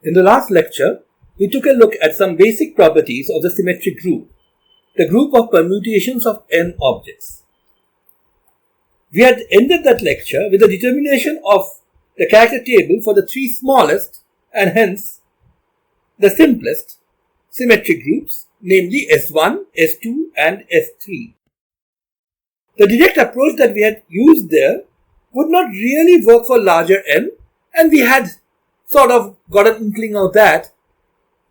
In the last lecture, we took a look at some basic properties of the symmetric group, the group of permutations of n objects. We had ended that lecture with the determination of the character table for the three smallest and hence the simplest symmetric groups, namely S1, S2 and S3. The direct approach that we had used there would not really work for larger n, and we had sort of got an inkling of that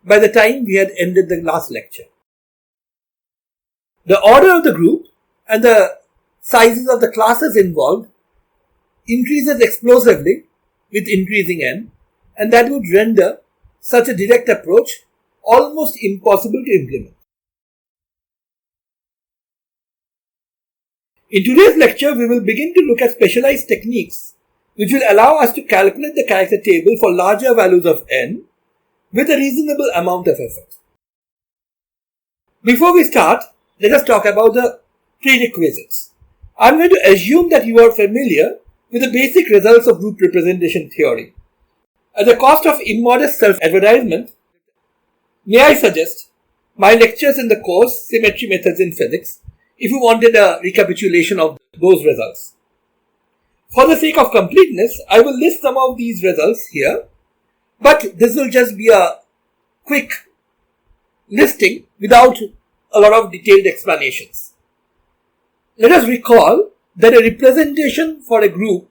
by the time we had ended the last lecture. The order of the group and the sizes of the classes involved increases explosively with increasing n, and that would render such a direct approach almost impossible to implement. In today's lecture, we will begin to look at specialized techniques which will allow us to calculate the character table for larger values of n with a reasonable amount of effort. Before we start, let us talk about the prerequisites. I am going to assume that you are familiar with the basic results of group representation theory. At the cost of immodest self-advertisement, may I suggest my lectures in the course Symmetry Methods in Physics if you wanted a recapitulation of those results. For the sake of completeness, I will list some of these results here, but this will just be a quick listing without a lot of detailed explanations. Let us recall that a representation for a group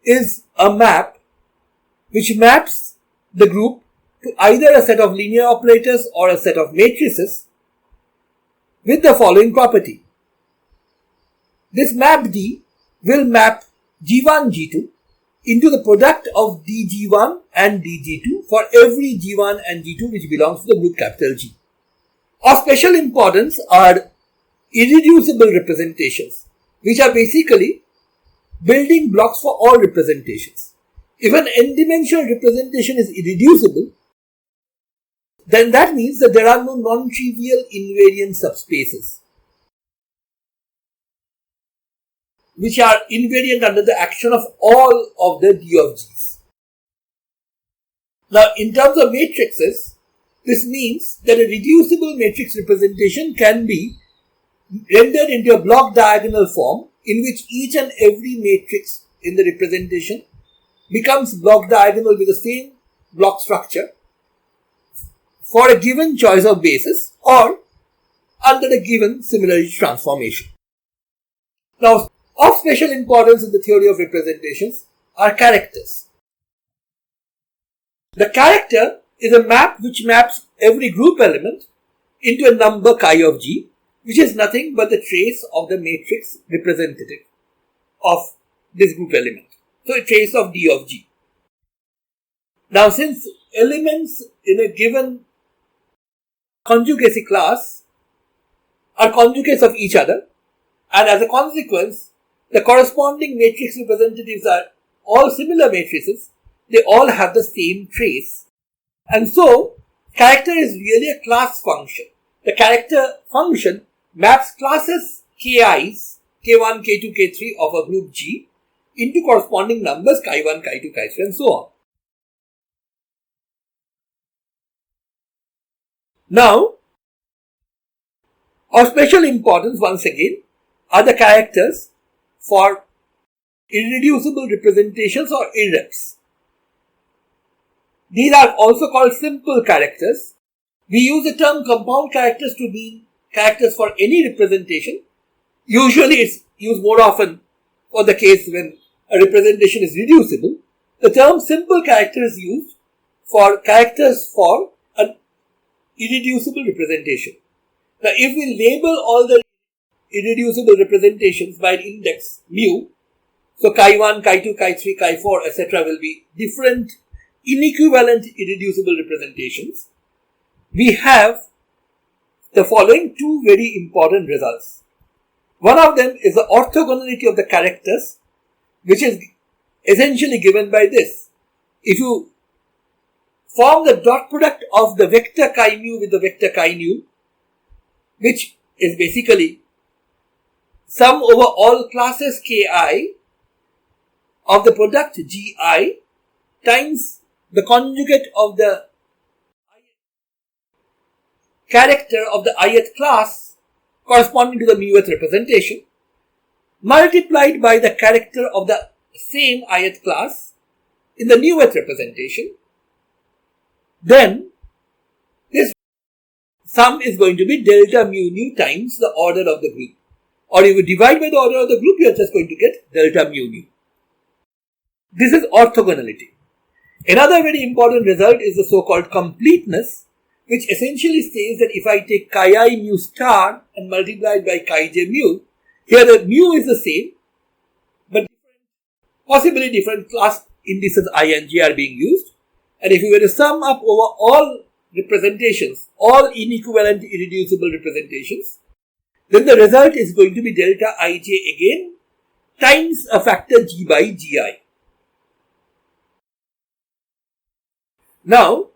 is a map which maps the group to either a set of linear operators or a set of matrices with the following property. This map D will map G1, G2 into the product of dG1 and dG2 for every G1 and G2 which belongs to the group capital G. Of special importance are irreducible representations, which are basically building blocks for all representations. If an n-dimensional representation is irreducible, then that means that there are no non-trivial invariant subspaces which are invariant under the action of all of the D of G's. Now, in terms of matrices, this means that a reducible matrix representation can be rendered into a block diagonal form in which each and every matrix in the representation becomes block diagonal with the same block structure for a given choice of basis or under a given similarity transformation. Now, of special importance in the theory of representations are characters. The character is a map which maps every group element into a number chi of G, which is nothing but the trace of the matrix representative of this group element. So a trace of D of G. Now, since elements in a given conjugacy class are conjugates of each other, and as a consequence, the corresponding matrix representatives are all similar matrices, they all have the same trace. And so, character is really a class function. The character function maps classes ki's, k1, k2, k3 of a group G into corresponding numbers chi1, chi2, chi3 and so on. Now, of special importance once again are the characters for irreducible representations or irreps. These are also called simple characters. We use the term compound characters to mean characters for any representation. Usually it's used more often for the case when a representation is reducible. The term simple character is used for characters for an irreducible representation. Now, if we label all the irreducible representations by an index mu, so chi1, chi2, chi3, chi4, etc. will be different inequivalent irreducible representations. We have the following two very important results. One of them is the orthogonality of the characters, which is essentially given by this. If you form the dot product of the vector chi mu with the vector chi nu, which is basically sum over all classes ki of the product gi times the conjugate of the character of the ith class corresponding to the muth representation multiplied by the character of the same ith class in the newth representation, then this sum is going to be delta mu nu times the order of the group. Or if you divide by the order of the group, you are just going to get delta mu nu. This is orthogonality. Another very important result is the so-called completeness, which essentially says that if I take chi I mu star and multiply it by chi j mu, here the mu is the same, but possibly different class indices I and j are being used. And if you were to sum up over all representations, all inequivalent irreducible representations, then the result is going to be delta ij again times a factor g by gi. Now,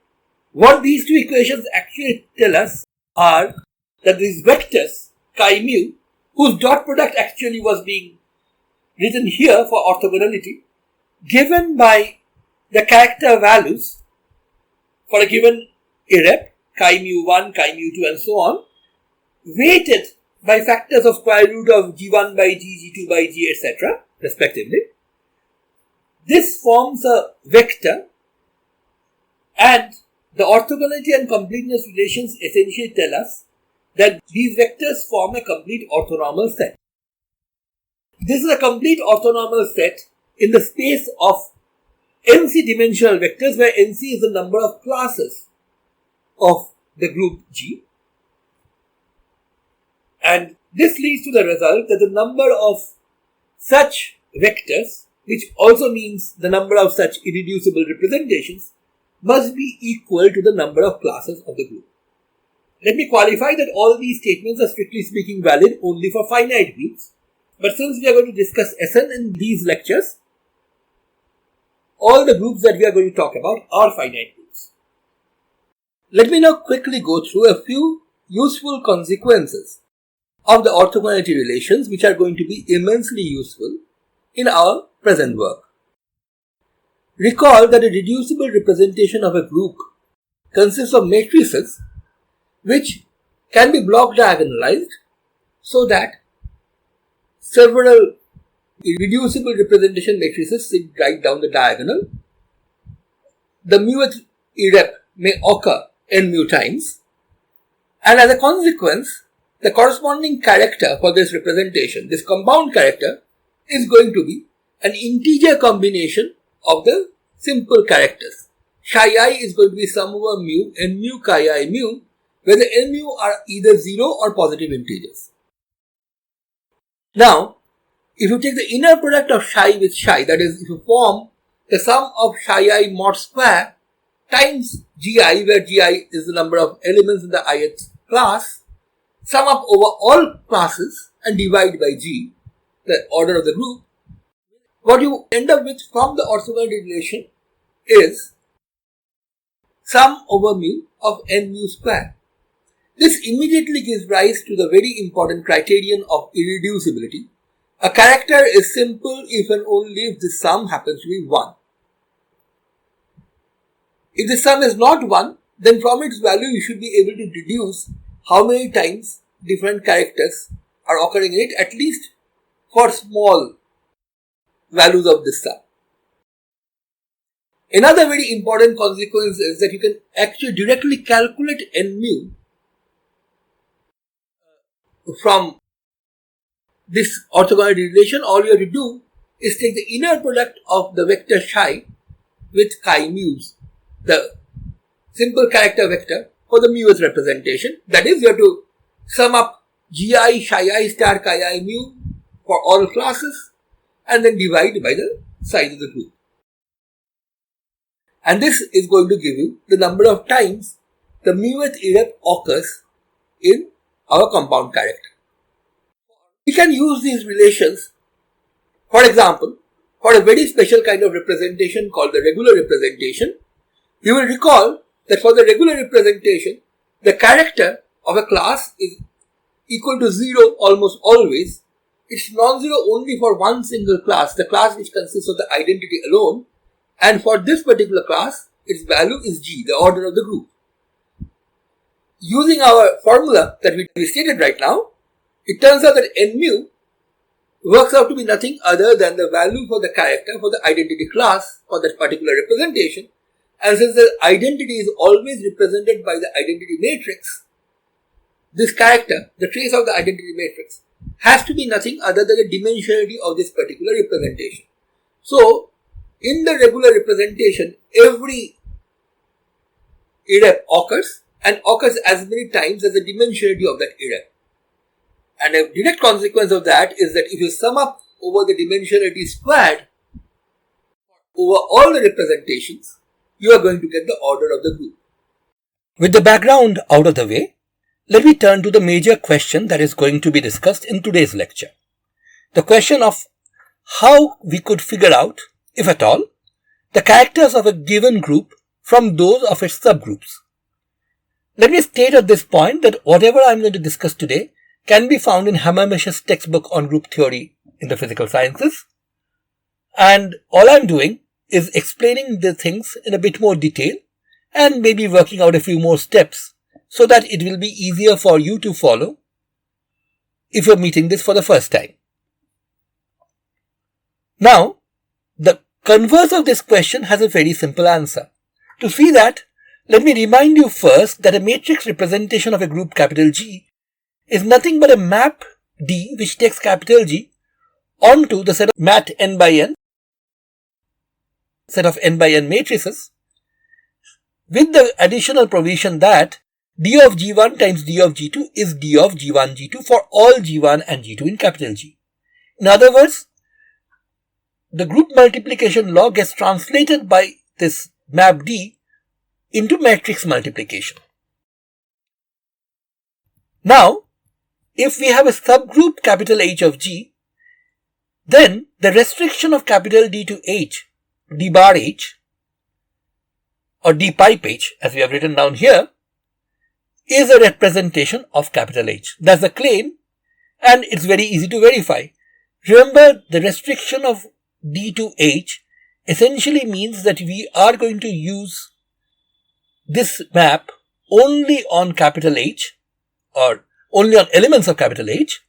what these two equations actually tell us are that these vectors chi mu, whose dot product actually was being written here for orthogonality, given by the character values for a given irrep, chi mu 1, chi mu 2 and so on, weighted by factors of square root of g1 by g, g2 by g, etc. respectively. This forms a vector, and the orthogonality and completeness relations essentially tell us that these vectors form a complete orthonormal set. This is a complete orthonormal set in the space of nc dimensional vectors, where nc is the number of classes of the group G. And this leads to the result that the number of such vectors, which also means the number of such irreducible representations, must be equal to the number of classes of the group. Let me qualify that all these statements are strictly speaking valid only for finite groups. But since we are going to discuss Sn in these lectures, all the groups that we are going to talk about are finite groups. Let me now quickly go through a few useful consequences of the orthogonality relations, which are going to be immensely useful in our present work. Recall that a reducible representation of a group consists of matrices which can be block diagonalized so that several reducible representation matrices sit right down the diagonal. The muth irrep may occur n mu times, and as a consequence, the corresponding character for this representation, this compound character, is going to be an integer combination of the simple characters. Chi I is going to be sum over mu and mu chi I mu, where the n mu are either 0 or positive integers. Now, if you take the inner product of chi with chi, that is, if you form the sum of chi I mod square times gi, where gi is the number of elements in the ith class, sum up over all classes and divide by g, the order of the group, what you end up with from the orthogonality relation is sum over mu of n mu square. This immediately gives rise to the very important criterion of irreducibility. A character is simple if and only if the sum happens to be 1. If the sum is not 1, then from its value you should be able to deduce how many times different characters are occurring in it, at least for small values of this sum. Another very important consequence is that you can actually directly calculate n mu from this orthogonality relation. All you have to do is take the inner product of the vector chi with chi mu's, the simple character vector for the muth representation. That is, you have to sum up gi, chi I star, chi I mu for all classes and then divide by the size of the group. And this is going to give you the number of times the muth irrep occurs in our compound character. We can use these relations, for example, for a very special kind of representation called the regular representation. You will recall that for the regular representation, the character of a class is equal to 0 almost always. It's non-zero only for one single class, the class which consists of the identity alone. And for this particular class, its value is G, the order of the group. Using our formula that we stated right now, it turns out that n mu works out to be nothing other than the value for the character for the identity class for that particular representation. And since the identity is always represented by the identity matrix, this character, the trace of the identity matrix, has to be nothing other than the dimensionality of this particular representation. So, in the regular representation, every irrep occurs and occurs as many times as the dimensionality of that irrep. And a direct consequence of that is that if you sum up over the dimensionality squared over all the representations, you are going to get the order of the group. With the background out of the way, let me turn to the major question that is going to be discussed in today's lecture. The question of how we could figure out, if at all, the characters of a given group from those of its subgroups. Let me state at this point that whatever I am going to discuss today can be found in Hammermesh's textbook on group theory in the physical sciences, and all I am doing is explaining the things in a bit more detail and maybe working out a few more steps so that it will be easier for you to follow if you are meeting this for the first time. Now, the converse of this question has a very simple answer. To see that, let me remind you first that a matrix representation of a group capital G is nothing but a map D which takes capital G onto the set of mat n by n, set of n by n matrices, with the additional provision that d of G1 times d of G2 is d of G1 G2 for all G1 and G2 in capital G. In other words, the group multiplication law gets translated by this map D into matrix multiplication. Now, if we have a subgroup capital H of G, then the restriction of capital D to H, d bar H, or d pipe H, as we have written down here, is a representation of capital H. That's the claim, and it's very easy to verify. Remember, the restriction of D to H essentially means that we are going to use this map only on capital H, or only on elements of capital H,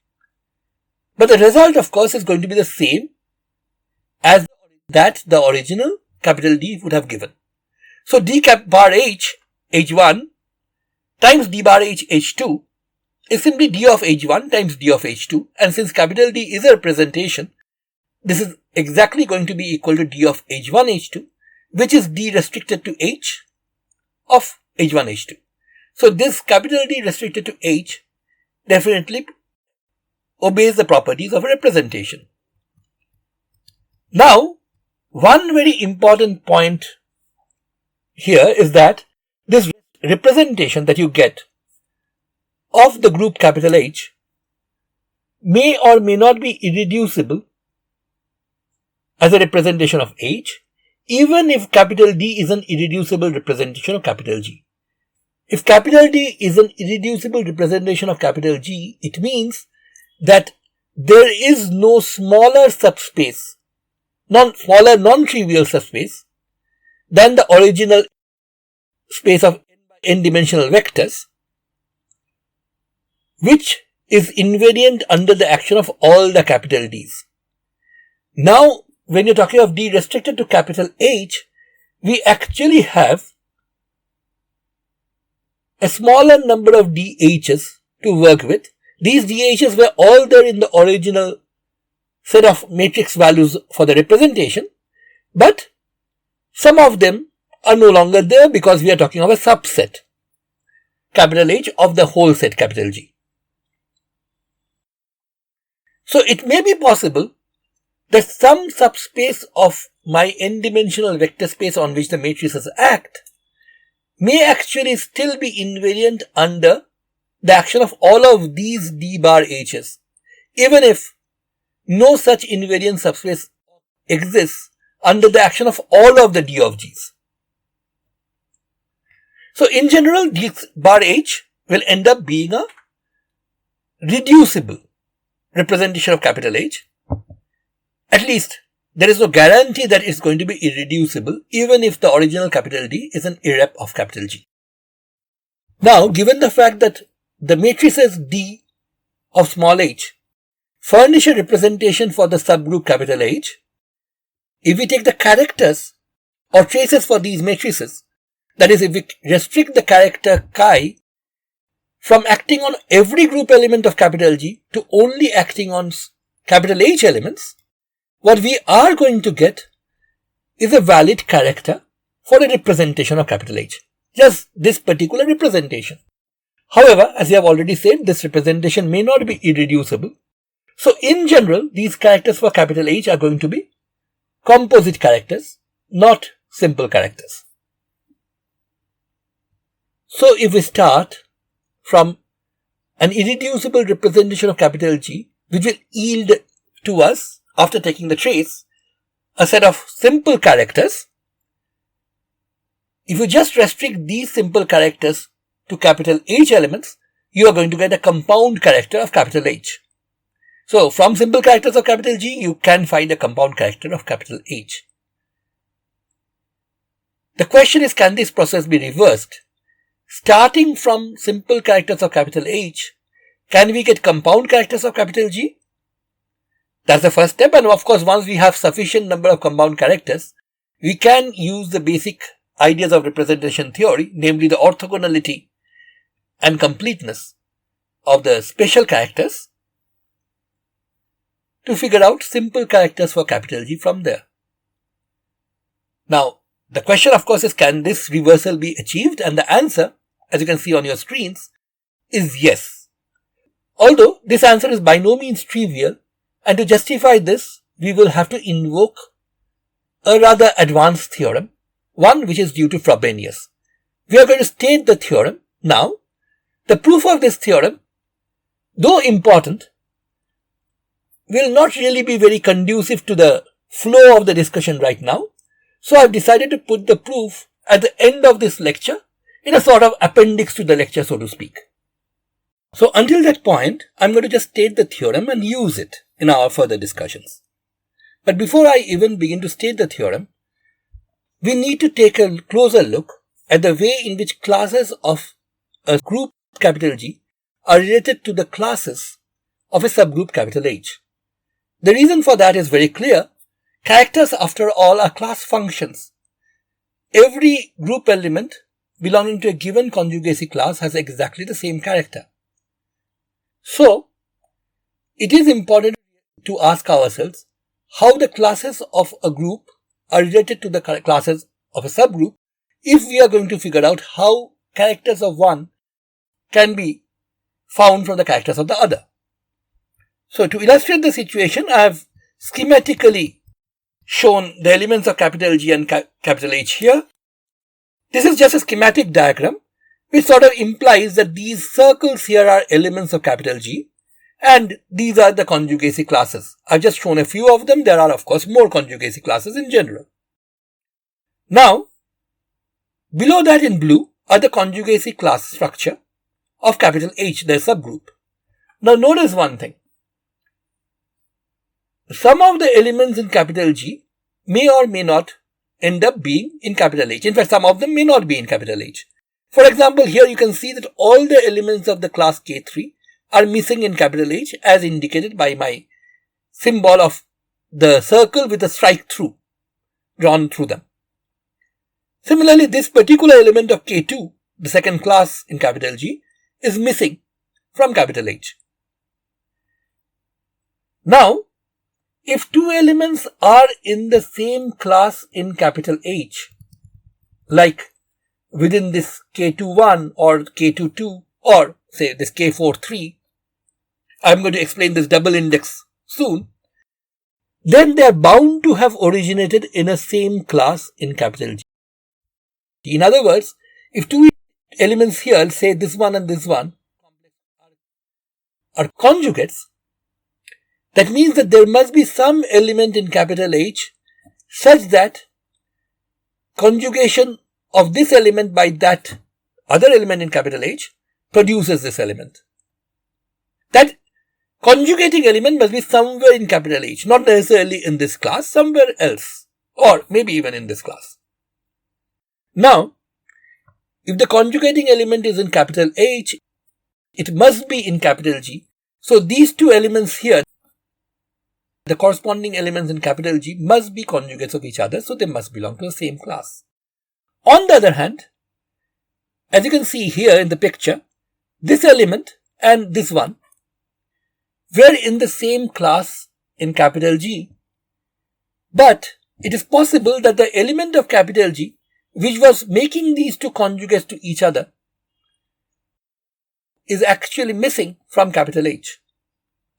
but the result of course is going to be the same as that the original capital D would have given. So d cap bar H, H1 times d bar H, H2 is simply d of H1 times d of H2, and since capital D is a representation, this is exactly going to be equal to d of H1 H2, which is d restricted to H of H1 H2. So this capital D restricted to H definitely obeys the properties of a representation. Now, one very important point here is that this representation that you get of the group capital H may or may not be irreducible as a representation of H, even if capital D is an irreducible representation of capital G. If capital D is an irreducible representation of capital G, it means that there is no smaller subspace, non-trivial subspace than the original space of n-dimensional vectors, which is invariant under the action of all the capital Ds. Now, when you're talking of D restricted to capital H, we actually have a smaller number of DHs to work with. These DHs were all there in the original set of matrix values for the representation, but some of them are no longer there because we are talking of a subset, capital H, of the whole set, capital G. So it may be possible that some subspace of my n-dimensional vector space on which the matrices act may actually still be invariant under the action of all of these d bar h's, even if no such invariant subspace exists under the action of all of the d of g's. So in general, d bar h will end up being a reducible representation of capital H, at least there is no guarantee that it's going to be irreducible even if the original capital D is an irrep of capital G. Now, given the fact that the matrices D of small h furnish a representation for the subgroup capital H, if we take the characters or traces for these matrices, that is, if we restrict the character chi from acting on every group element of capital G to only acting on capital H elements, what we are going to get is a valid character for a representation of capital H. Just this particular representation. However, as I have already said, this representation may not be irreducible. So in general, these characters for capital H are going to be composite characters, not simple characters. So if we start from an irreducible representation of capital G, which will yield to us, after taking the trace, a set of simple characters, if you just restrict these simple characters to capital H elements, you are going to get a compound character of capital H. So from simple characters of capital G, you can find a compound character of capital H. The question is, can this process be reversed? Starting from simple characters of capital H, can we get compound characters of capital G? That's the first step, and of course, once we have sufficient number of compound characters, we can use the basic ideas of representation theory, namely the orthogonality and completeness of the special characters, to figure out simple characters for capital G from there. Now, the question of course is, can this reversal be achieved? And the answer, as you can see on your screens, is yes. Although this answer is by no means trivial, and to justify this, we will have to invoke a rather advanced theorem, one which is due to Frobenius. We are going to state the theorem. Now, the proof of this theorem, though important, will not really be very conducive to the flow of the discussion right now. So I've decided to put the proof at the end of this lecture in a sort of appendix to the lecture, so to speak. So until that point, I'm going to just state the theorem and use it in our further discussions. But before I even begin to state the theorem, we need to take a closer look at the way in which classes of a group capital G are related to the classes of a subgroup capital H. The reason for that is very clear. Characters, after all, are class functions. Every group element belonging to a given conjugacy class has exactly the same character. So, it is important to ask ourselves how the classes of a group are related to the classes of a subgroup if we are going to figure out how characters of one can be found from the characters of the other. So, to illustrate the situation, I have schematically shown the elements of capital G and capital H here. This is just a schematic diagram which sort of implies that these circles here are elements of capital G and these are the conjugacy classes. I've just shown a few of them. There are of course more conjugacy classes in general. Now, below that in blue are the conjugacy class structure of capital H, their subgroup. Now notice one thing. Some of the elements in capital G may or may not end up being in capital H. In fact, some of them may not be in capital H. For example, here you can see that all the elements of the class K3 are missing in capital H as indicated by my symbol of the circle with a strike through drawn through them. Similarly, this particular element of K2, the second class in capital G, is missing from capital H. Now, if two elements are in the same class in capital H, like within this K21 or K22 or say this K43, I'm going to explain this double index soon, then they are bound to have originated in a same class in capital G. In other words, if two elements here, say this one and this one, are conjugates, that means that there must be some element in capital H such that conjugation of this element by that other element in capital H produces this element. That conjugating element must be somewhere in capital H, not necessarily in this class, somewhere else, or maybe even in this class. Now, if the conjugating element is in capital H, it must be in capital G. So these two elements here, the corresponding elements in capital G, must be conjugates of each other, so they must belong to the same class. On the other hand, as you can see here in the picture, this element and this one were in the same class in capital G, but it is possible that the element of capital G, which was making these two conjugates to each other, is actually missing from capital H.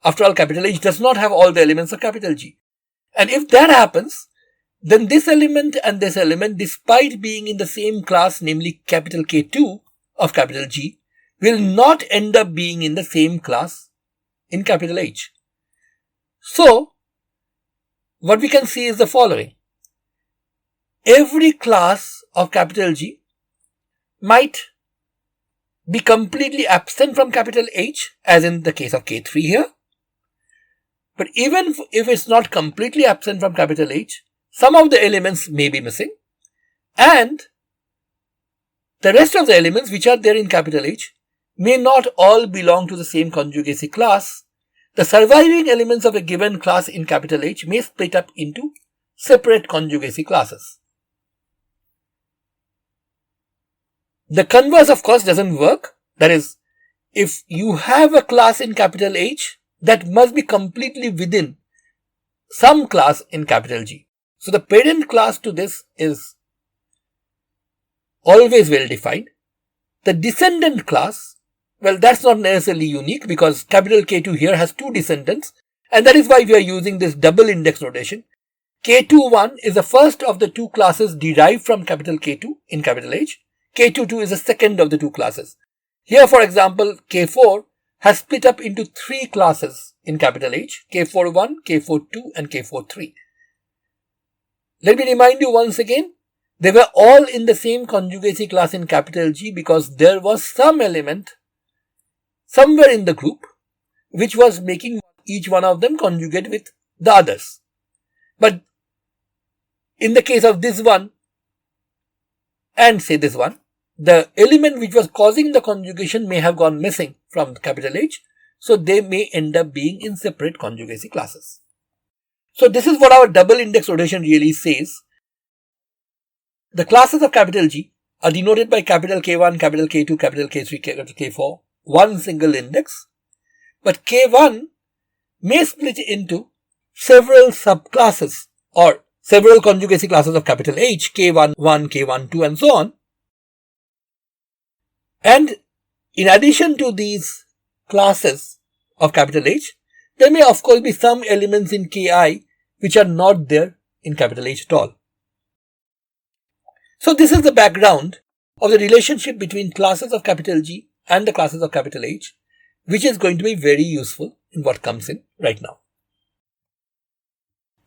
After all, capital H does not have all the elements of capital G. And if that happens, then this element and this element, despite being in the same class, namely capital K2 of capital G, will not end up being in the same class in capital H. So, what we can see is the following. Every class of capital G might be completely absent from capital H, as in the case of K3 here. But even if it's not completely absent from capital H, some of the elements may be missing, and the rest of the elements which are there in capital H may not all belong to the same conjugacy class. The surviving elements of a given class in capital H may split up into separate conjugacy classes. The converse, of course, doesn't work. That is, if you have a class in capital H, that must be completely within some class in capital G. So the parent class to this is always well defined. The descendant class, well, that's not necessarily unique because capital K2 here has two descendants, and that is why we are using this double index notation. K21 is the first of the two classes derived from capital K2 in capital H. K22 is the second of the two classes. Here, for example, K4 has split up into three classes in capital H, K41, K42 and K43. Let me remind you once again, they were all in the same conjugacy class in capital G because there was some element somewhere in the group which was making each one of them conjugate with the others. But in the case of this one and say this one, the element which was causing the conjugation may have gone missing from capital H, so they may end up being in separate conjugacy classes. So this is what our double index notation really says. The classes of capital G are denoted by capital K1, capital K2, capital K3, capital K4, one single index, but K1 may split into several subclasses or several conjugacy classes of capital H, K1, 1, K1, 2 and so on. And in addition to these classes of capital H, there may of course be some elements in Ki which are not there in capital H at all. So this is the background of the relationship between classes of capital G and the classes of capital H, which is going to be very useful in what comes in right now.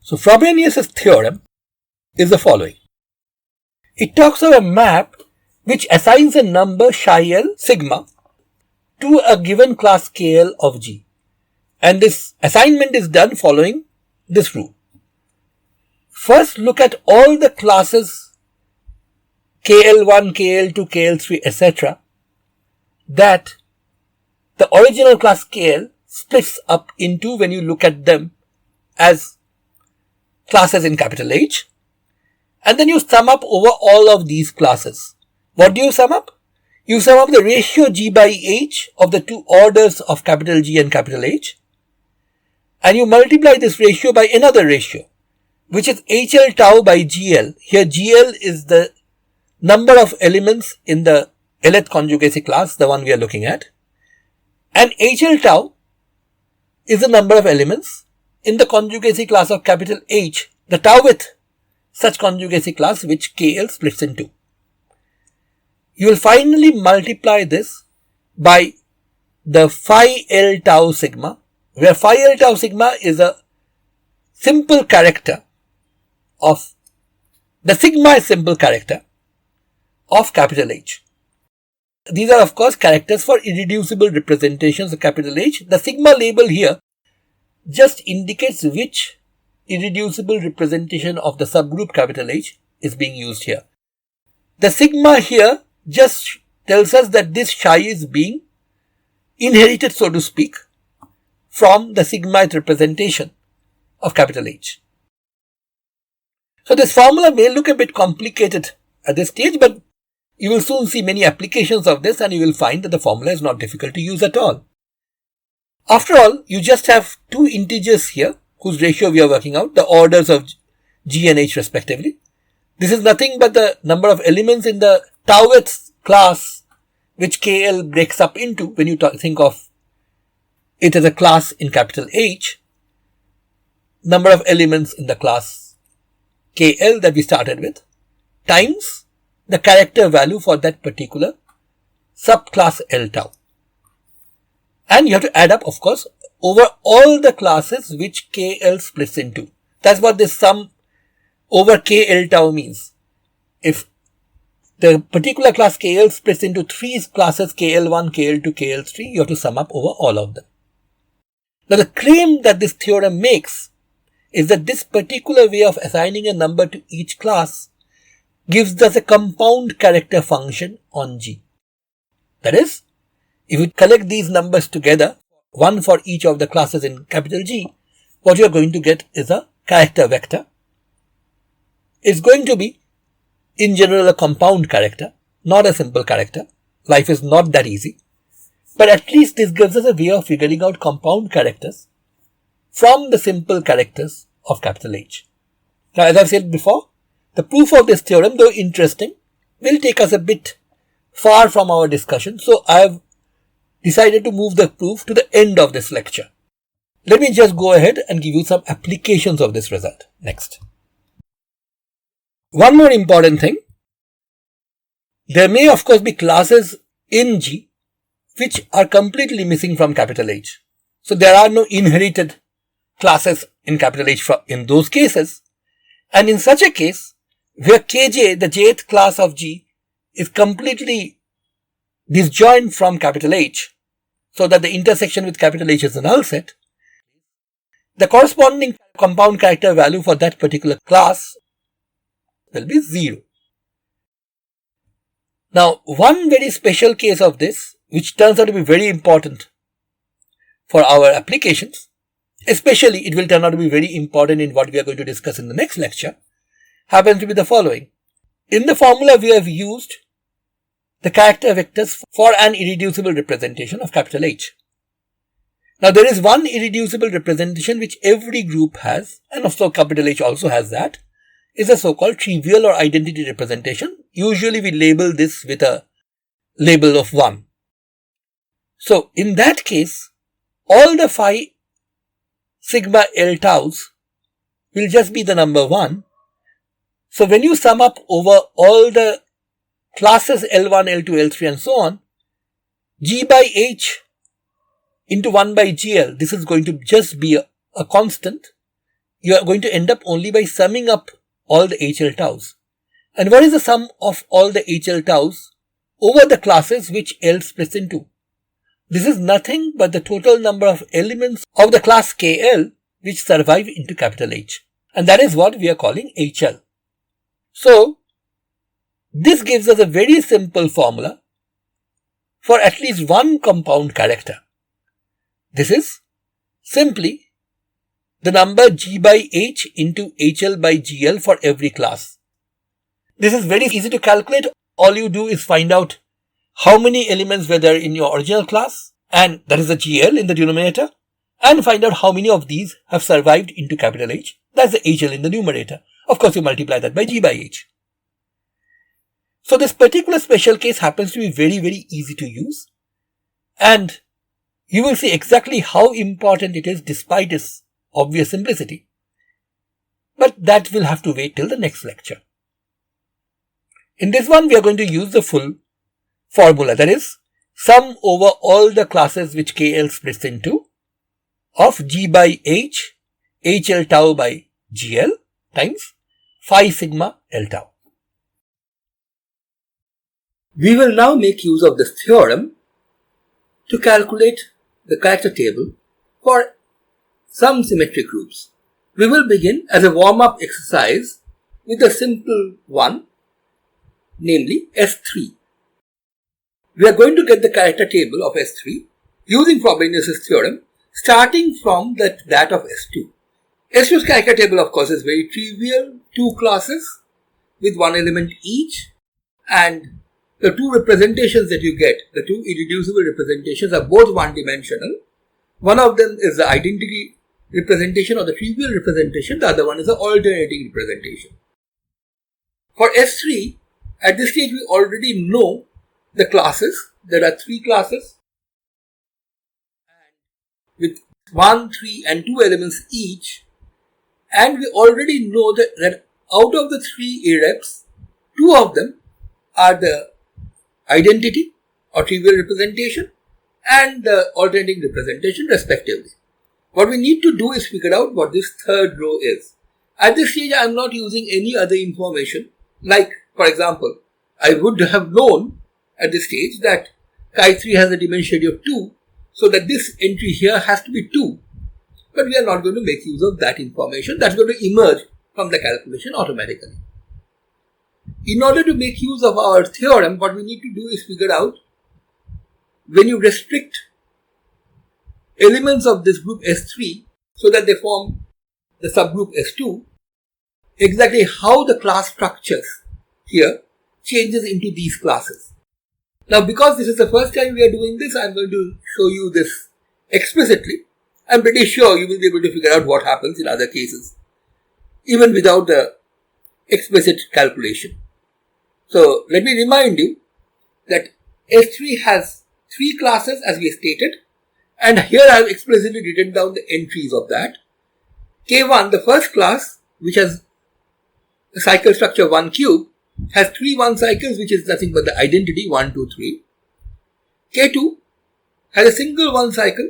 So Frobenius' theorem is the following. It talks of a map which assigns a number psi L sigma to a given class KL of G. And this assignment is done following this rule. First, look at all the classes KL1, KL2, KL3, etc. that the original class KL splits up into when you look at them as classes in capital H. And then you sum up over all of these classes. What do you sum up? You sum up the ratio G by H of the two orders of capital G and capital H. And you multiply this ratio by another ratio, which is HL tau by GL. Here GL is the number of elements in the Lth conjugacy class, the one we are looking at. And HL tau is the number of elements in the conjugacy class of capital H, the tauth such conjugacy class which KL splits into. You will finally multiply this by the phi L tau sigma, where phi L tau sigma is a simple character of, the sigma is simple character of capital H. These are of course characters for irreducible representations of capital H. The sigma label here just indicates which irreducible representation of the subgroup capital H is being used here. The sigma here just tells us that this psi is being inherited, so to speak, from the sigmoid representation of capital H. So this formula may look a bit complicated at this stage, but you will soon see many applications of this and you will find that the formula is not difficult to use at all. After all, you just have two integers here whose ratio we are working out, the orders of G and H respectively. This is nothing but the number of elements in the taueth class which KL breaks up into when you think of it as a class in capital H, number of elements in the class KL that we started with, times the character value for that particular subclass L tau. And you have to add up, of course, over all the classes which KL splits into. That's what this sum over KL tau means. If the particular class KL splits into three classes KL1, KL2, KL3, you have to sum up over all of them. Now the claim that this theorem makes is that this particular way of assigning a number to each class gives us a compound character function on G. That is, if you collect these numbers together, one for each of the classes in capital G, what you are going to get is a character vector. It's going to be, in general, a compound character, not a simple character. Life is not that easy. But at least this gives us a way of figuring out compound characters from the simple characters of capital H. Now, as I've said before, the proof of this theorem, though interesting, will take us a bit far from our discussion. So I have decided to move the proof to the end of this lecture. Let me just go ahead and give you some applications of this result next. One more important thing. There may of course be classes in G which are completely missing from capital H. So there are no inherited classes in capital H in those cases. And in such a case, where Kj, the jth class of G, is completely disjoint from capital H, so that the intersection with capital H is a null set, the corresponding compound character value for that particular class will be 0. Now, one very special case of this, which turns out to be very important for our applications, especially it will turn out to be very important in what we are going to discuss in the next lecture, happens to be the following. In the formula, we have used the character vectors for an irreducible representation of capital H. Now, there is one irreducible representation which every group has, and also capital H also has that, is a so-called trivial or identity representation. Usually we label this with a label of 1. So, in that case, all the phi sigma L taus will just be the number 1. So, when you sum up over all the classes L1, L2, L3 and so on, G by H into 1 by GL, this is going to just be a constant. You are going to end up only by summing up all the HL taus. And what is the sum of all the HL taus over the classes which L splits into? This is nothing but the total number of elements of the class KL which survive into capital H. And that is what we are calling HL. So, this gives us a very simple formula for at least one compound character. This is simply the number G by H into HL by GL for every class. This is very easy to calculate. All you do is find out how many elements were there in your original class, and that is the GL in the denominator, and find out how many of these have survived into capital H. That's the HL in the numerator. Of course, you multiply that by G by H. So this particular special case happens to be very, very easy to use, and you will see exactly how important it is despite its obvious simplicity. But that will have to wait till the next lecture. In this one, we are going to use the full formula, that is, sum over all the classes which KL splits into of G by H, HL tau by GL times phi sigma L tau. We will now make use of this theorem to calculate the character table for some symmetric groups. We will begin as a warm-up exercise with a simple one, namely S3. We are going to get the character table of S3 using Frobenius' theorem, starting from that of S2. S2's character table, of course, is very trivial. Two classes with one element each, and the two representations that you get, the two irreducible representations, are both one-dimensional. One of them is the identity representation or the trivial representation, the other one is the alternating representation. For S3, at this stage we already know the classes. There are three classes with 1, 3 and 2 elements each, and we already know that out of the three irreps, two of them are the identity or trivial representation and the alternating representation respectively. What we need to do is figure out what this third row is. At this stage I am not using any other information, like for example, I would have known at this stage that chi3 has a dimensionality of 2, so that this entry here has to be 2. But we are not going to make use of that information. That's going to emerge from the calculation automatically. In order to make use of our theorem, what we need to do is figure out, when you restrict elements of this group S3 so that they form the subgroup S2, exactly how the class structures here changes into these classes. Now, because this is the first time we are doing this, I am going to show you this explicitly. I am pretty sure you will be able to figure out what happens in other cases, even without the explicit calculation. So, let me remind you that S3 has three classes as we stated, and here I have explicitly written down the entries of that. K1, the first class, which has the cycle structure 1 cube, has 3 1 cycles, which is nothing but the identity 1, 2, 3. K2 has a single 1 cycle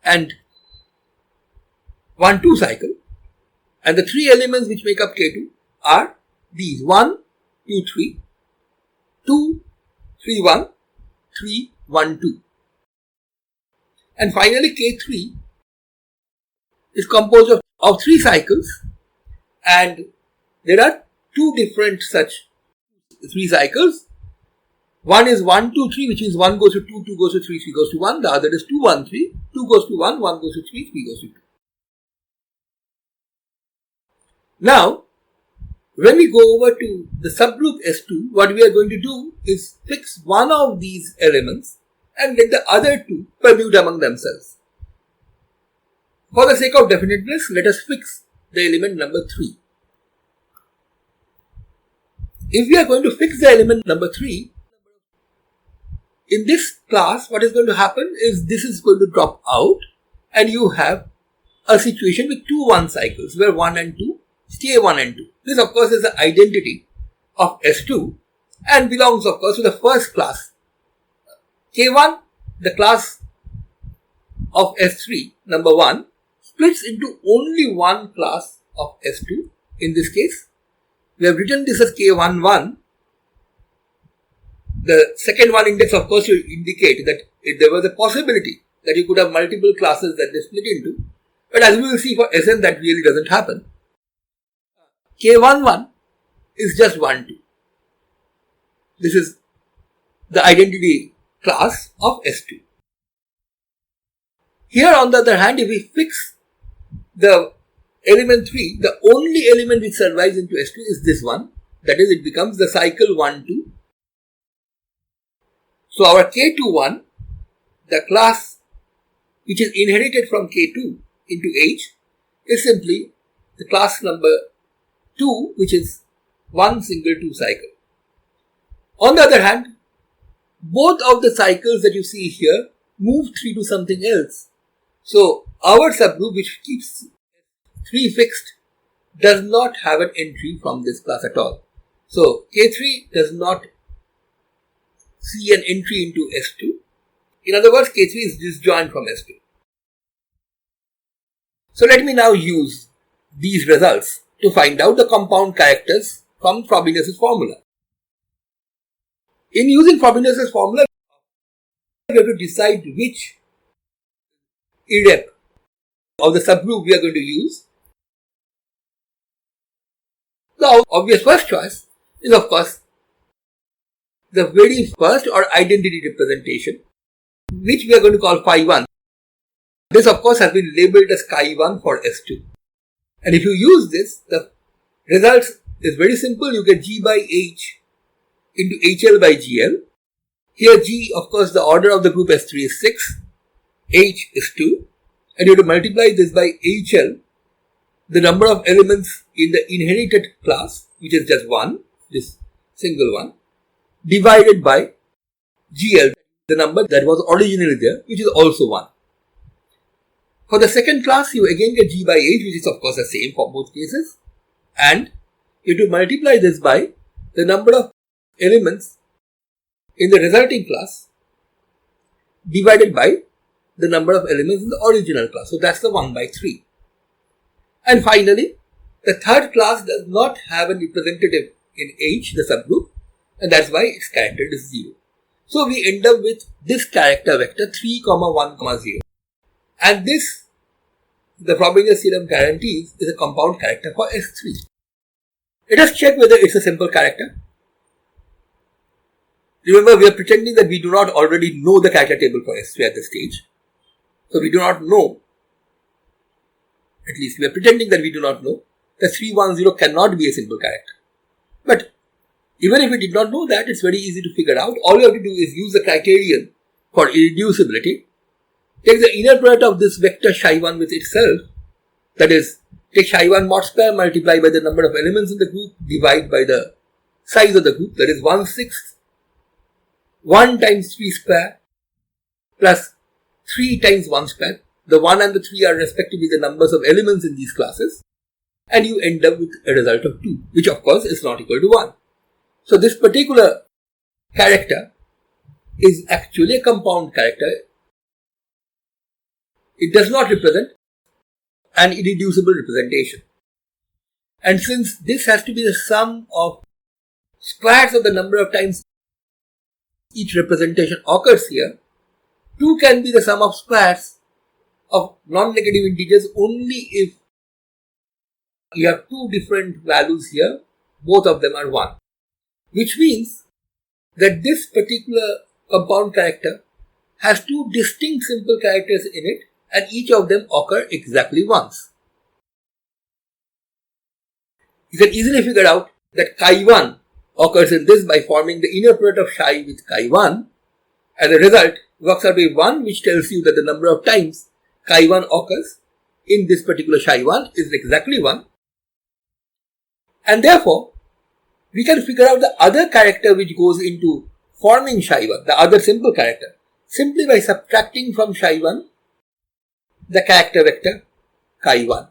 and 1, 2 cycle, and the three elements which make up K2 are these 1, 2, 3, 2, 3, 1, 3, 1, 2. And finally K3 is composed of 3 cycles, and there are two different such 3 cycles. One is 1, 2, 3, which means 1 goes to 2, 2 goes to 3, 3 goes to 1. The other is 2, 1, 3, 2 goes to 1, 1 goes to 3, 3 goes to 2. Now, when we go over to the subgroup S2, what we are going to do is fix one of these elements and let the other two permute among themselves. For the sake of definiteness, let us fix the element number 3. If we are going to fix the element number 3, in this class, what is going to happen is this is going to drop out, and you have a situation with 2 1 cycles where 1 and 2 stay 1 and 2. This, of course, is the identity of S2 and belongs, of course, to the first class. K1, the class of S3, number 1, splits into only one class of S2. In this case, we have written this as K11. The second one index, of course, will indicate that if there was a possibility that you could have multiple classes that they split into. But as we will see for Sn, that really doesn't happen. K11 is just 1, 2. This is the identity class of S2. Here, on the other hand, if we fix the element 3, the only element which survives into S2 is this one. That is, it becomes the cycle 1, 2. So our K21, the class which is inherited from K2 into H, is simply the class number 2, which is one single 2 cycle. On the other hand, both of the cycles that you see here move 3 to something else. So our subgroup, which keeps 3 fixed, does not have an entry from this class at all. So K3 does not see an entry into S2. In other words, K3 is disjoint from S2. So let me now use these results to find out the compound characters from Frobenius' formula. In using Frobenius' formula, we have to decide which irrep of the subgroup we are going to use. The obvious first choice is, of course, the very first or identity representation, which we are going to call phi1. This, of course, has been labeled as chi1 for S2. And if you use this, the result is very simple. You get G by H into HL by GL. Here G, of course, the order of the group S3 is 6, H is 2, and you have to multiply this by HL, the number of elements in the inherited class, which is just 1, this single one, divided by GL, the number that was originally there, which is also 1. For the second class, you again get G by H, which is of course the same for both cases, and you have to multiply this by the number of elements in the resulting class divided by the number of elements in the original class. So that's the 1 by 3. And finally, the third class does not have a representative in H, the subgroup, and that's why its character is 0. So we end up with this character vector 3, 1, 0. And this, the Frobenius theorem guarantees, is a compound character for S3. Let us check whether it's a simple character. Remember, we are pretending that we do not already know the character table for S3 at this stage. So we do not know, at least we are pretending that we do not know, that 310 cannot be a simple character. But even if we did not know that, it's very easy to figure out. All you have to do is use the criterion for irreducibility. Take the inner product of this vector psi1 with itself, that is, take psi1 mod square, multiply by the number of elements in the group, divide by the size of the group, that is 1/6, 1 times 3 square, plus 3 times 1 square. The 1 and the 3 are respectively the numbers of elements in these classes, and you end up with a result of 2, which of course is not equal to 1. So this particular character is actually a compound character. It does not represent an irreducible representation. And since this has to be the sum of squares of the number of times each representation occurs here, 2 can be the sum of squares of non-negative integers only if you have 2 different values here, both of them are 1. Which means that this particular compound character has 2 distinct simple characters in it, and each of them occur exactly once. You can easily figure out that chi1 occurs in this by forming the inner product of psi with chi1, and the result works out to be 1, which tells you that the number of times chi1 occurs in this particular psi1 is exactly 1. And therefore, we can figure out the other character which goes into forming psi1, the other simple character, simply by subtracting from psi1 the character vector chi1.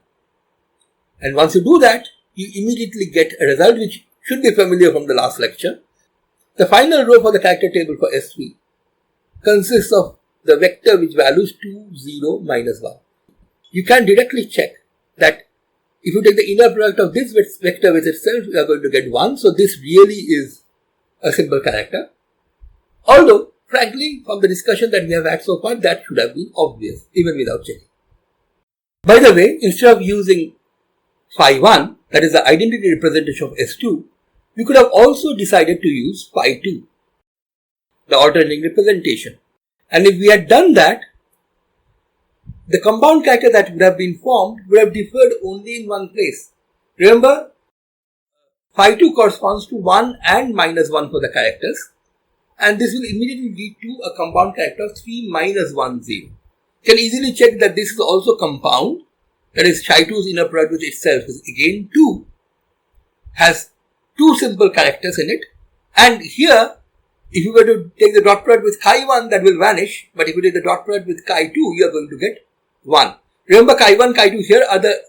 And once you do that, you immediately get a result which should be familiar from the last lecture. The final row for the character table for S3 consists of the vector which values 2, 0, minus 1. You can directly check that if you take the inner product of this vector with itself, you are going to get 1. So this really is a simple character. Although, frankly, from the discussion that we have had so far, that should have been obvious, even without checking. By the way, instead of using phi1, that is the identity representation of S2, we could have also decided to use phi2, the alternating representation. And if we had done that, the compound character that would have been formed would have differed only in one place. Remember, phi2 corresponds to 1 and minus 1 for the characters, and this will immediately lead to a compound character of 3 minus 1, 0. You can easily check that this is also compound, that is psi2's inner product with itself is again 2, has 2 simple characters in it, and here, if you were to take the dot product with chi1, that will vanish, but if you take the dot product with chi2, you are going to get 1. Remember, chi1, chi2 here are the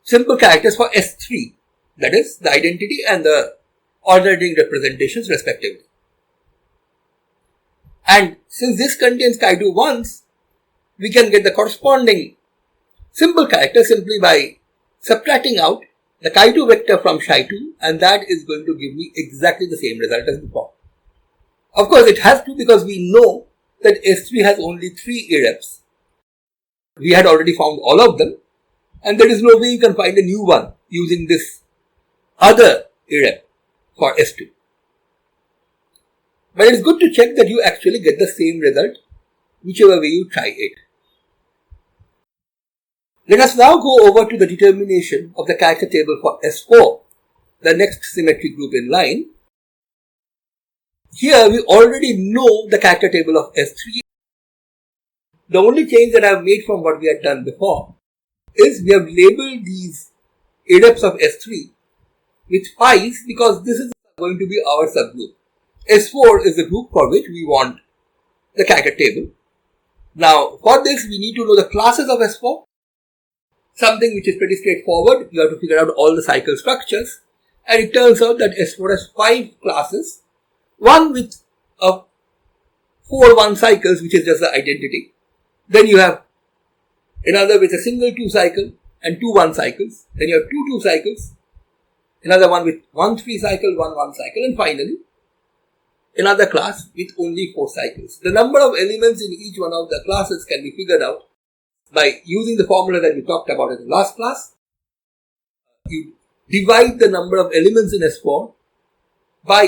simple characters for S3, that is, the identity and the alternating representations respectively. And since this contains chi2 once, we can get the corresponding simple character simply by subtracting out the chi2 vector from psi2, and that is going to give me exactly the same result as before. Of course, it has to, because we know that S3 has only 3 irreps. We had already found all of them, and there is no way you can find a new one using this other theorem for S2. But it's good to check that you actually get the same result whichever way you try it. Let us now go over to the determination of the character table for S4, the next symmetric group in line. Here we already know the character table of S3. The only change that I have made from what we had done before is we have labeled these adepts of S3 with 5s because this is going to be our subgroup. S4 is the group for which we want the character table. Now, for this we need to know the classes of S4, something which is pretty straightforward. You have to figure out all the cycle structures, and it turns out that S4 has 5 classes, one with 4 1 cycles, which is just the identity. Then you have another with a single 2 cycle and 2 1 cycles. Then you have 2 2 cycles, another one with 1 3 cycle, 1 1 cycle, and finally another class with only 4 cycles. The number of elements in each one of the classes can be figured out by using the formula that we talked about in the last class. You divide the number of elements in S4 by,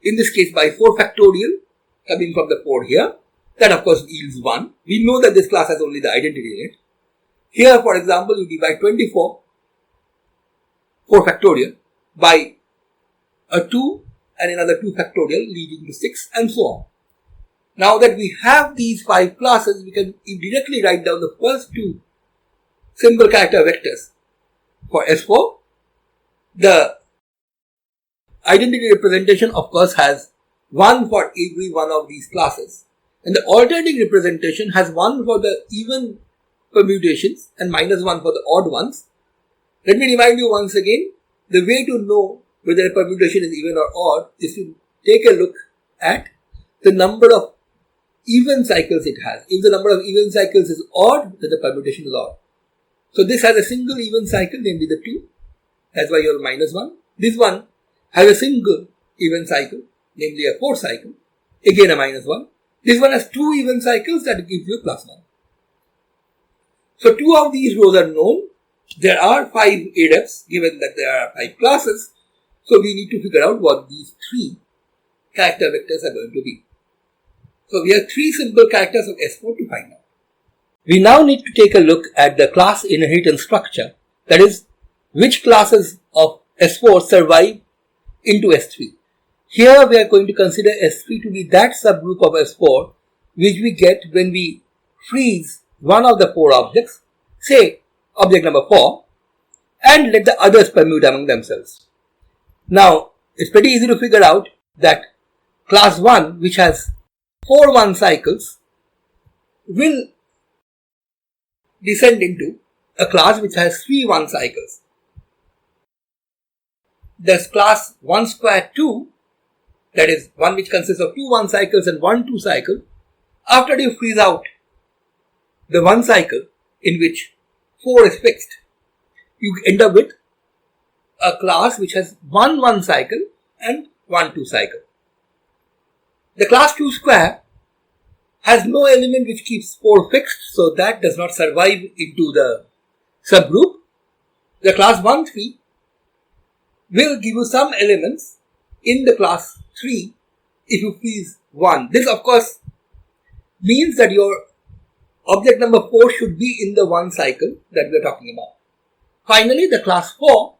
in this case, by 4 factorial coming from the 4 here. That of course yields 1. We know that this class has only the identity in it. Here, for example, you divide 24, 4 factorial, by a 2 and another 2 factorial leading to 6 and so on. Now that we have these 5 classes, we can directly write down the first 2 symbol character vectors for S4. The identity representation of course has 1 for every one of these classes, and the alternating representation has 1 for the even permutations and -1 for the odd ones. Let me remind you once again, the way to know whether a permutation is even or odd is to take a look at the number of even cycles it has. If the number of even cycles is odd, then the permutation is odd. So this has a single even cycle, namely the 2. That's why you have -1. This one has a single even cycle, namely a 4 cycle, again a -1. This one has 2 even cycles, that gives you a +1. So 2 of these rows are known. There are 5 adepts, given that there are 5 classes. So we need to figure out what these 3 character vectors are going to be. So we have 3 simple characters of S4 to find out. We now need to take a look at the class inheritance structure. That is, which classes of S4 survive into S3. Here we are going to consider S3 to be that subgroup of S4 which we get when we freeze one of the 4 objects, say object number 4, and let the others permute among themselves. Now, it's pretty easy to figure out that class 1, which has 4 1 cycles, will descend into a class which has 3 1 cycles. Thus, class 1 square 2, that is one which consists of 2 1 cycles and 1 2 cycle, after you freeze out the 1 cycle in which 4 is fixed, you end up with a class which has 1 1 cycle and 1 2 cycle. The class 2 square has no element which keeps 4 fixed, so that does not survive into the subgroup. The class 1 3 will give you some elements in the class 3 if you freeze 1. This of course means that your object number 4 should be in the 1 cycle that we are talking about. Finally, the class 4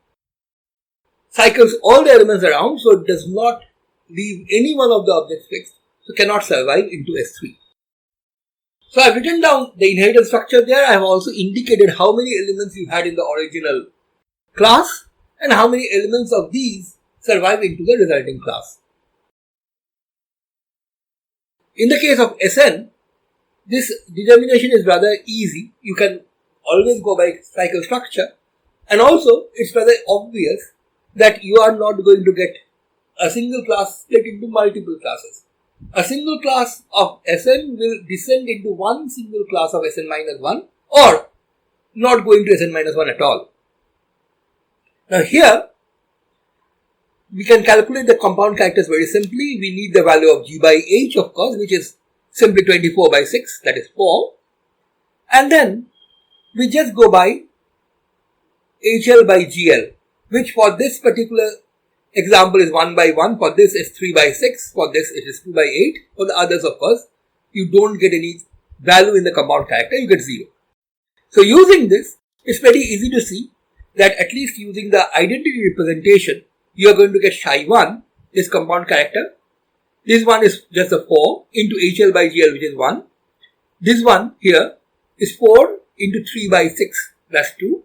cycles all the elements around, so it does not leave any one of the objects fixed, so cannot survive into S3. So I have written down the inheritance structure there. I have also indicated how many elements you had in the original class and how many elements of these survive into the resulting class. In the case of Sn, this determination is rather easy. You can always go by cycle structure, and also it's rather obvious that you are not going to get a single class split into multiple classes. A single class of Sn will descend into one single class of Sn-1 or not go into Sn-1 at all. Now here, we can calculate the compound characters very simply. We need the value of g by h, of course, which is simply 24 by 6, that is 4. And then we just go by HL by GL, which for this particular example is 1 by 1, for this is 3 by 6, for this it is 2 by 8, for the others of course you don't get any value in the compound character, you get 0. So using this, it's very easy to see that at least using the identity representation, you are going to get psi1, this compound character. This one is just a 4 into HL by GL, which is 1. This one here is 4 into 3 by 6 plus 2.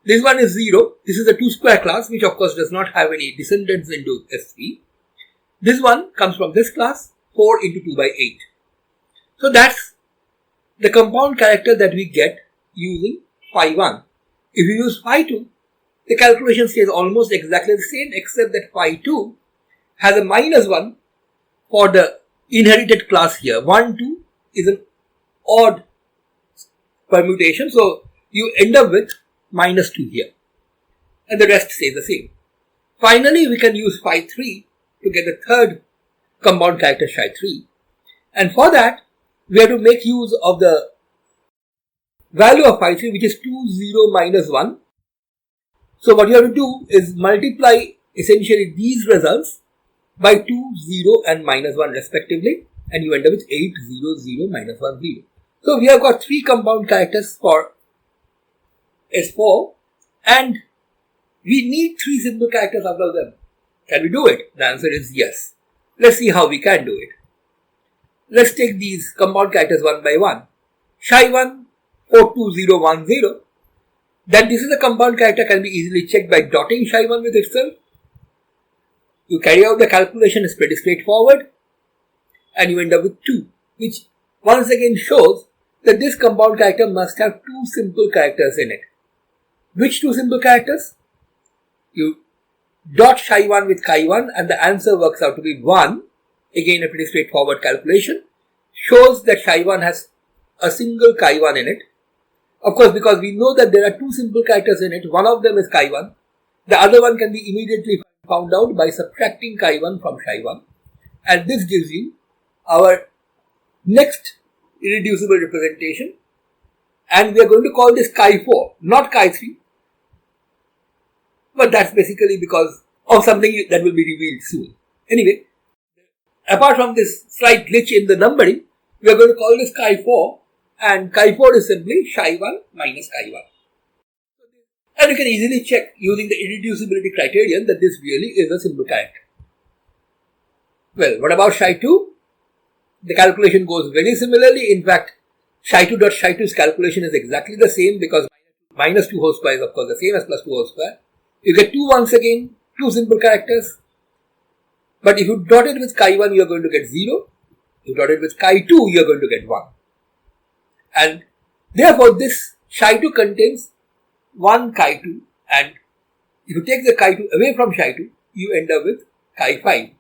This one is 0. This is a 2 square class, which of course does not have any descendants into S3. This one comes from this class, 4 into 2 by 8. So that's the compound character that we get using phi1. If you use phi2, the calculation stays almost exactly the same, except that phi2 has a minus 1 for the inherited class here. 1, 2 is an odd permutation, so you end up with minus 2 here, and the rest stays the same. Finally, we can use phi3 to get the third compound character psi3, and for that we have to make use of the value of phi3, which is 2, 0, minus 1. So what you have to do is multiply essentially these results by 2, 0 and minus 1 respectively, and you end up with 8, 0, 0, minus 1, 0. So we have got 3 compound characters for S4, and we need 3 simple characters out of them. Can we do it? The answer is yes. Let's see how we can do it. Let's take these compound characters one by one. Psi1, 42010. That this is a compound character can be easily checked by dotting psi1 with itself. You carry out the calculation, is pretty straightforward, and you end up with 2, which once again shows that this compound character must have 2 simple characters in it. Which 2 simple characters? You dot psi1 with chi1 and the answer works out to be 1. Again, a pretty straightforward calculation. Shows that psi1 has a single chi1 in it. Of course, because we know that there are 2 simple characters in it, one of them is chi1. The other one can be immediately found out by subtracting chi1 from psi1. And this gives you our next irreducible representation. And we are going to call this chi4, not chi3. But that's basically because of something that will be revealed soon. Anyway, apart from this slight glitch in the numbering, we are going to call this chi4, and chi4 is simply psi1 minus chi1. And you can easily check using the irreducibility criterion that this really is a simple character. Well, what about psi2? The calculation goes very similarly. In fact, psi2.psi2's calculation is exactly the same, because minus 2 whole square is of course the same as plus 2 whole square. You get 2 once again, 2 simple characters. But if you dot it with chi1, you are going to get 0. If you dot it with chi2, you are going to get 1. And therefore, this psi2 contains 1 chi2, and if you take the chi2 away from psi2, you end up with chi5,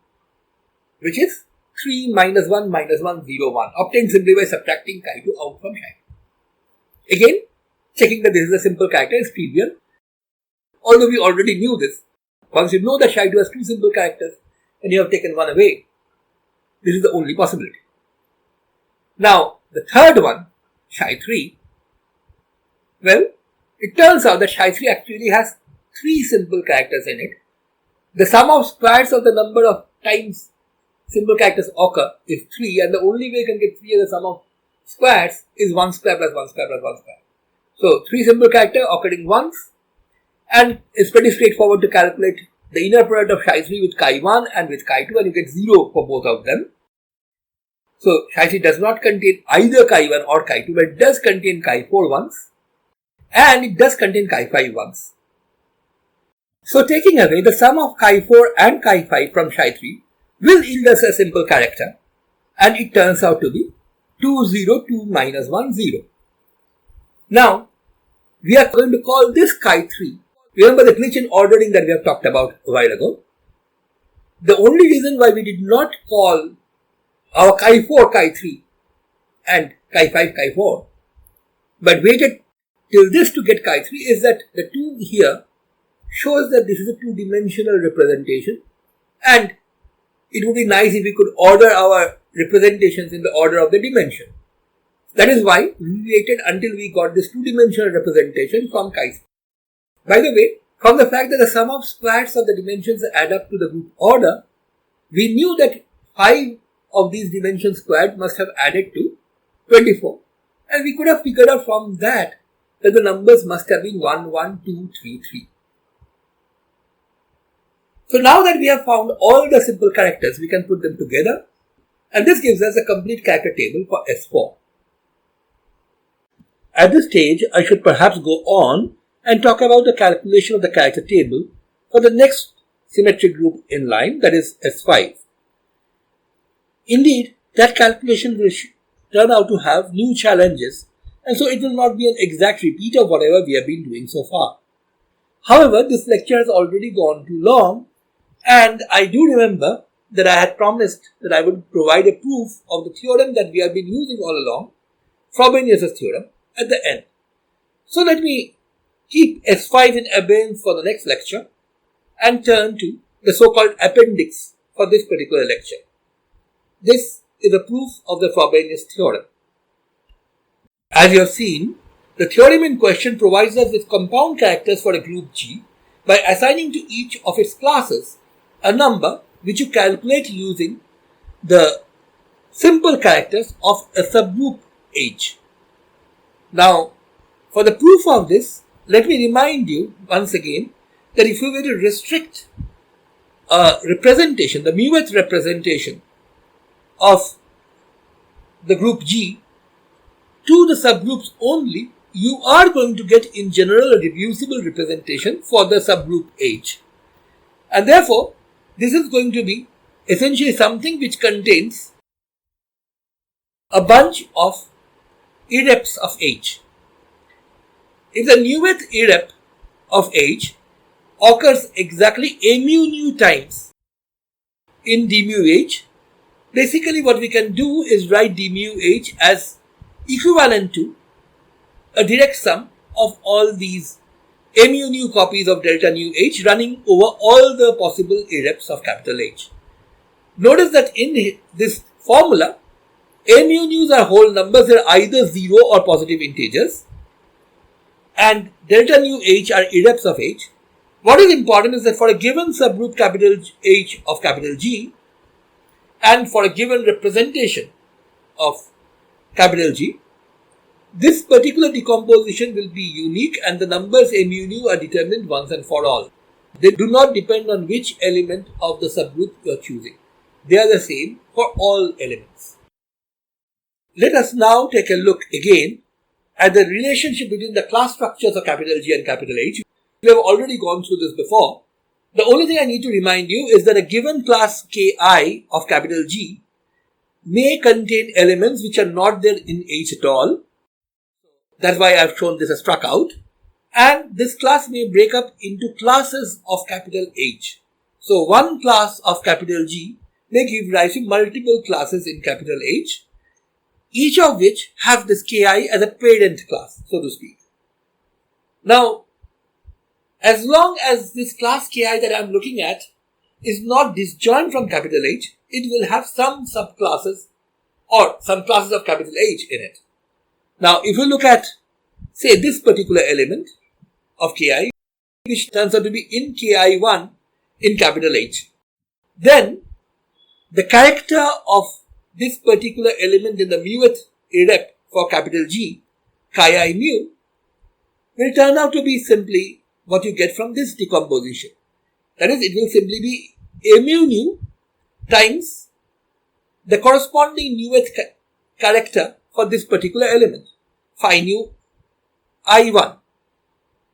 which is 3 minus 1 minus 1, 0, 1, obtained simply by subtracting chi2 out from psi2. Again, checking that this is a simple character is trivial. Although we already knew this, once you know that psi2 has 2 simple characters and you have taken 1 away, this is the only possibility. Now, the third one, psi3, well, it turns out that psi3 actually has 3 simple characters in it. The sum of squares of the number of times simple characters occur is 3, and the only way you can get 3 as the sum of squares is 1 square plus 1 square plus 1 square. So, 3 simple characters occurring once, and it's pretty straightforward to calculate the inner product of psi3 with chi1 and with chi2, and you get 0 for both of them. So, psi3 does not contain either chi1 or chi2, but it does contain chi4 once, and it does contain chi5 once. So, taking away the sum of chi4 and chi5 from psi3 will yield us a simple character, and it turns out to be 2, 0, 2, minus 1, 0. Now, we are going to call this chi3. Remember the glitch in ordering that we have talked about a while ago? The only reason why we did not call our chi4 chi3 and chi5 chi4, but waited till this to get chi3 is that the 2 here shows that this is a 2-dimensional representation, and it would be nice if we could order our representations in the order of the dimension. That is why we waited until we got this two-dimensional representation from chi. By the way, from the fact that the sum of squares of the dimensions add up to the group order, we knew that 5 of these dimensions squared must have added to 24. And we could have figured out from that the numbers must have been 1, 1, 2, 3, 3. So now that we have found all the simple characters, we can put them together, and this gives us a complete character table for S4. At this stage, I should perhaps go on and talk about the calculation of the character table for the next symmetric group in line, that is S5. Indeed, that calculation will turn out to have new challenges, and so it will not be an exact repeat of whatever we have been doing so far. However, this lecture has already gone too long, and I do remember that I had promised that I would provide a proof of the theorem that we have been using all along, Frobenius' theorem, at the end. So let me keep S5 in abeyance for the next lecture and turn to the so-called appendix for this particular lecture. This is a proof of the Frobenius theorem. As you have seen, the theorem in question provides us with compound characters for a group G by assigning to each of its classes a number which you calculate using the simple characters of a subgroup H. Now, for the proof of this, let me remind you once again that if we were to restrict a representation, the mueth representation of the group G to the subgroups only, you are going to get in general a reducible representation for the subgroup H. And therefore, this is going to be essentially something which contains a bunch of irreps of H. If the nueth irrep of H occurs exactly a mu nu times in d mu H, basically what we can do is write d mu H as equivalent to a direct sum of all these a mu nu copies of delta nu H running over all the possible irreps of capital H. Notice that in this formula, a mu nu's are whole numbers, they are either 0 or positive integers, and delta nu H are irreps of H. What is important is that for a given subgroup capital H of capital G, and for a given representation of capital G, this particular decomposition will be unique and the numbers a mu nu are determined once and for all. They do not depend on which element of the subgroup you are choosing. They are the same for all elements. Let us now take a look again at the relationship between the class structures of capital G and capital H. We have already gone through this before. The only thing I need to remind you is that a given class Ki of capital G may contain elements which are not there in H at all. That's why I've shown this as struck out. And this class may break up into classes of capital H. So one class of capital G may give rise to multiple classes in capital H, each of which have this Ki as a parent class, so to speak. Now, as long as this class Ki that I'm looking at is not disjoint from capital H, it will have some subclasses or some classes of capital H in it. Now, if you look at, say, this particular element of Ki, which turns out to be in Ki1 in capital H, then the character of this particular element in the mueth irrep for capital G, Chi mu, will turn out to be simply what you get from this decomposition. That is, it will simply be a mu nu times the corresponding nueth character for this particular element, phi nu I1,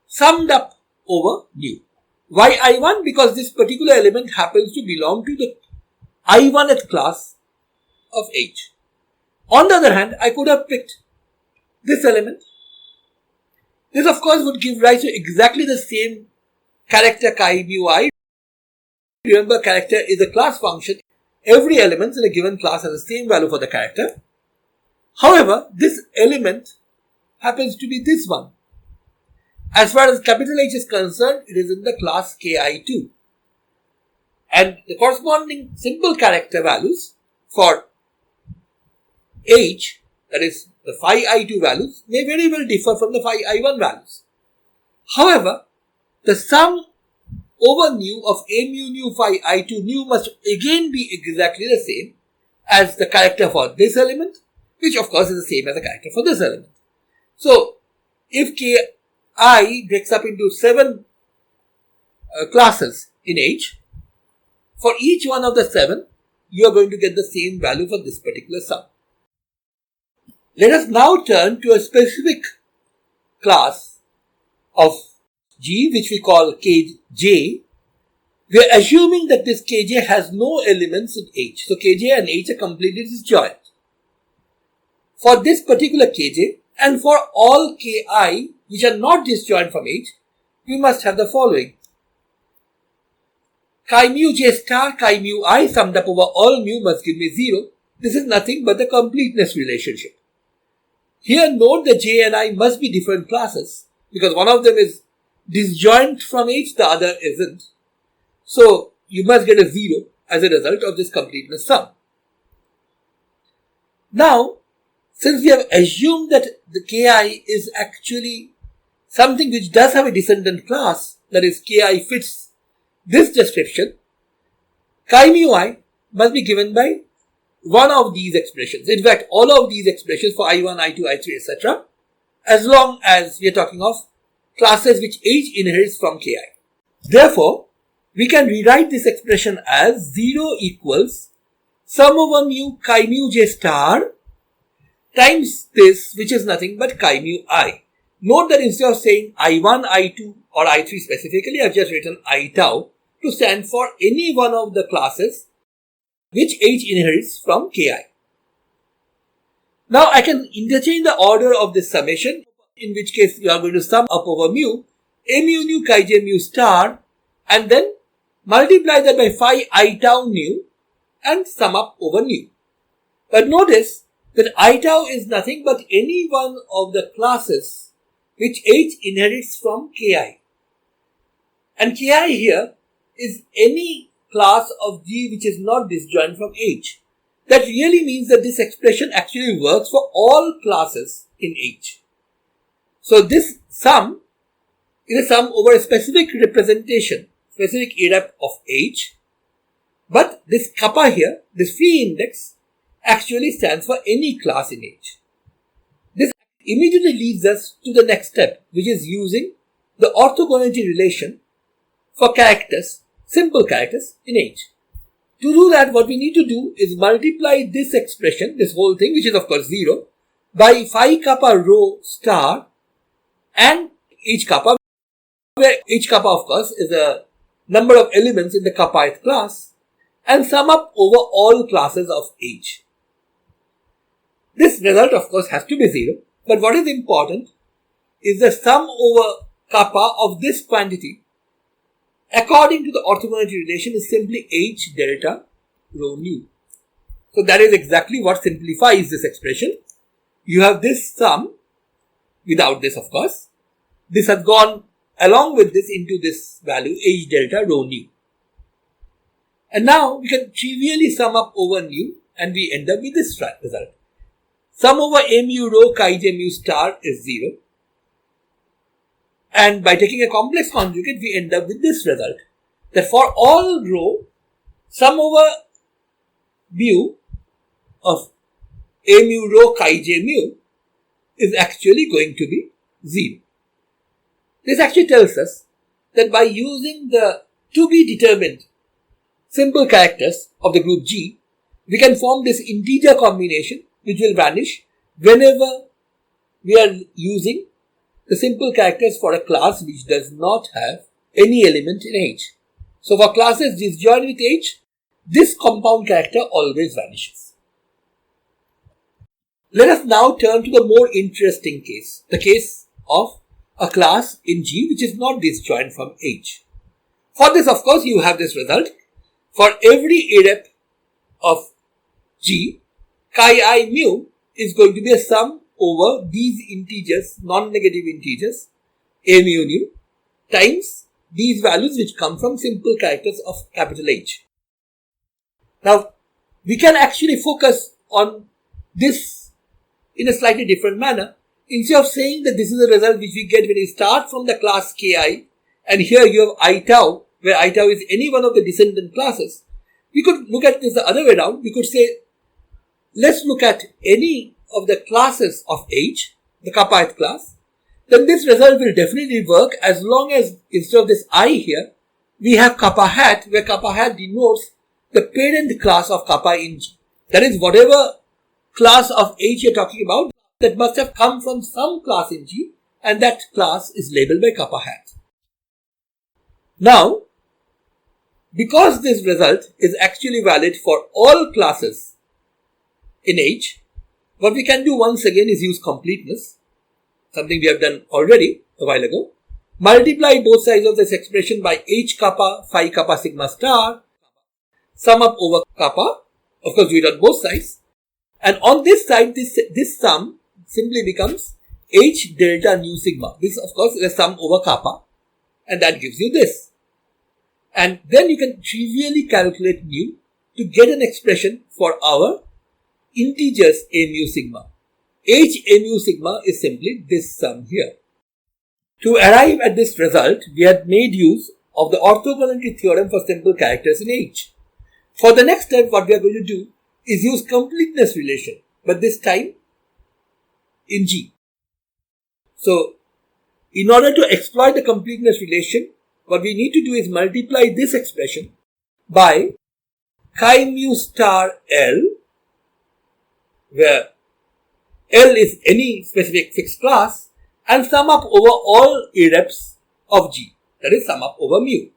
summed up over nu. Why I1? Because this particular element happens to belong to the I1th class of H. On the other hand, I could have picked this element. This of course would give rise to exactly the same character chi mu I. Remember, character is a class function. Every element in a given class has the same value for the character. However, this element happens to be this one. As far as capital H is concerned, it is in the class Ki2. And the corresponding simple character values for H, that is the phi I2 values may very well differ from the phi I1 values. However, the sum over nu of a mu nu phi I2 nu must again be exactly the same as the character for this element, which of course is the same as the character for this element. So, if Ki breaks up into 7 classes in H, for each one of the 7, you are going to get the same value for this particular sum. Let us now turn to a specific class of G, which we call Kj. We are assuming that this Kj has no elements in H. So Kj and H are completely disjoint. For this particular Kj and for all Ki which are not disjoint from H, we must have the following. Chi mu j star, chi mu I summed up over all mu must give me 0. This is nothing but the completeness relationship. Here note that j and I must be different classes because one of them is disjoint from H, the other isn't. So you must get a 0 as a result of this completeness sum. Now, since we have assumed that the Ki is actually something which does have a descendant class, that is Ki fits this description, chi mu I must be given by one of these expressions. In fact, all of these expressions for I1, I2, I3, etc. as long as we are talking of classes which H inherits from Ki. Therefore, we can rewrite this expression as 0 equals sum over mu chi mu j star times this, which is nothing but chi mu I. Note that instead of saying I1, I2 or I3 specifically, I have just written I tau to stand for any one of the classes which H inherits from Ki. Now I can interchange the order of this summation, in which case you are going to sum up over mu, a mu nu chi j mu star, and then multiply that by phi I tau nu and sum up over nu. But notice that I tau is nothing but any one of the classes which H inherits from Ki. And Ki here is any class of G which is not disjoint from H. That really means that this expression actually works for all classes in H. So this sum is a sum over a specific representation, specific irrep of H. But this kappa here, this phi index, actually stands for any class in H. This immediately leads us to the next step, which is using the orthogonality relation for characters, simple characters in H. To do that, what we need to do is multiply this expression, this whole thing, which is of course 0, by phi kappa rho star and H kappa, where H kappa of course is a number of elements in the kappath class, and sum up over all classes of H. This result of course has to be 0, but what is important is the sum over kappa of this quantity according to the orthogonality relation is simply H delta rho nu. So that is exactly what simplifies this expression. You have this sum, without this of course. This has gone along with this into this value H delta rho nu. And now we can trivially sum up over nu and we end up with this result. Sum over a mu rho chi j mu star is 0. And by taking a complex conjugate, we end up with this result. That for all rho, sum over mu of a mu rho chi j mu is actually going to be 0. This actually tells us that by using the to be determined simple characters of the group G, we can form this integer combination which will vanish whenever we are using the simple characters for a class which does not have any element in H. So for classes disjoint with H, this compound character always vanishes. Let us now turn to the more interesting case, the case of a class in G which is not disjoint from H. For this, of course, you have this result. For every irrep of G, chi I mu is going to be a sum over these integers, non-negative integers, a mu nu, times these values which come from simple characters of capital H. Now, we can actually focus on this in a slightly different manner. Instead of saying that this is the result which we get when we start from the class ki, and here you have I tau, where I tau is any one of the descendant classes, we could look at this the other way around. We could say, let's look at any of the classes of H, the kappa ith class. Then this result will definitely work as long as instead of this I here, we have kappa hat, where kappa hat denotes the parent class of kappa in G. That is, whatever class of H you're talking about, that must have come from some class in G, and that class is labeled by kappa hat. Now, because this result is actually valid for all classes in H, what we can do once again is use completeness, something we have done already a while ago. Multiply both sides of this expression by H kappa, phi kappa sigma star, sum up over kappa, of course do it on both sides, and on this side this sum simply becomes H delta nu sigma. This of course is a sum over kappa, and that gives you this. And then you can trivially calculate nu to get an expression for our integers a mu sigma. H a mu sigma is simply this sum here. To arrive at this result, we had made use of the orthogonality theorem for simple characters in H. For the next step, what we are going to do is use completeness relation, but this time in G. So, in order to exploit the completeness relation, what we need to do is multiply this expression by chi mu star L, where L is any specific fixed class, and sum up over all irreps of G, that is sum up over mu.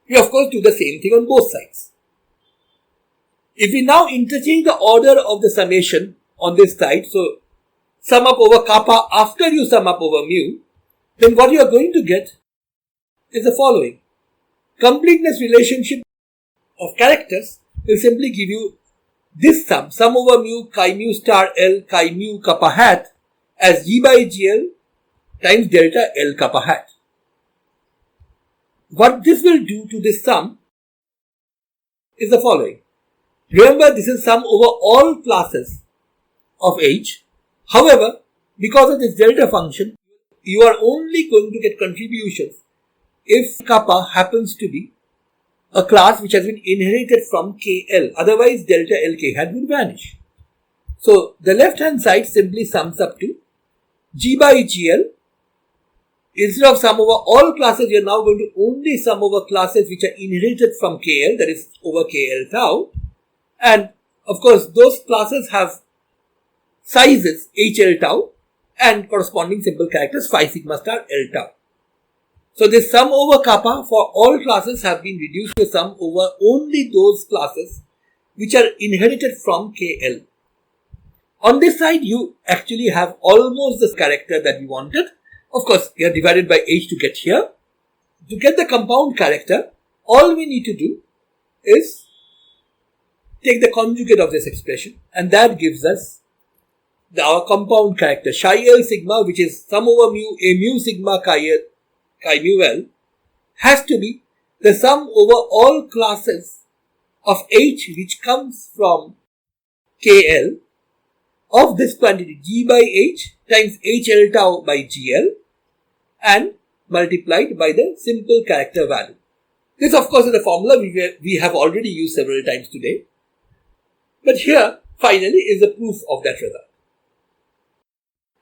We of course do the same thing on both sides. If we now interchange the order of the summation on this side, so sum up over kappa after you sum up over mu, then what you are going to get is the following. Completeness relationship of characters will simply give you this sum over mu chi mu star L chi mu kappa hat as G by GL times delta L kappa hat. What this will do to this sum is the following. Remember, this is sum over all classes of H. However, because of this delta function, you are only going to get contributions if kappa happens to be a class which has been inherited from KL. Otherwise, delta LK hat will vanish. So, the left hand side simply sums up to G by GL. Instead of sum over all classes, you are now going to only sum over classes which are inherited from KL, that is over KL tau. And of course, those classes have sizes HL tau and corresponding simple characters phi sigma star L tau. So this sum over kappa for all classes have been reduced to sum over only those classes which are inherited from KL. On this side, you actually have almost the character that we wanted. Of course, we are divided by H to get here. To get the compound character, all we need to do is take the conjugate of this expression, and that gives us our compound character psi L sigma, which is sum over mu a mu sigma chi mu L, has to be the sum over all classes of H which comes from KL of this quantity G by H times HL tau by GL and multiplied by the simple character value. This of course is a formula we have already used several times today. But here finally is the proof of that result.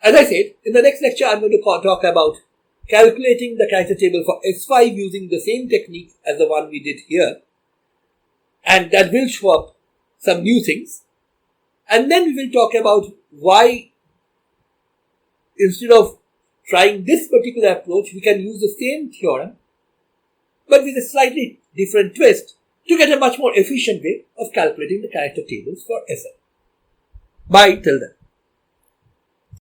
As I said, in the next lecture I am going to talk about calculating the character table for S5 using the same technique as the one we did here. And that will show up some new things. And then we will talk about why instead of trying this particular approach, we can use the same theorem but with a slightly different twist to get a much more efficient way of calculating the character tables for SL. Bye till then.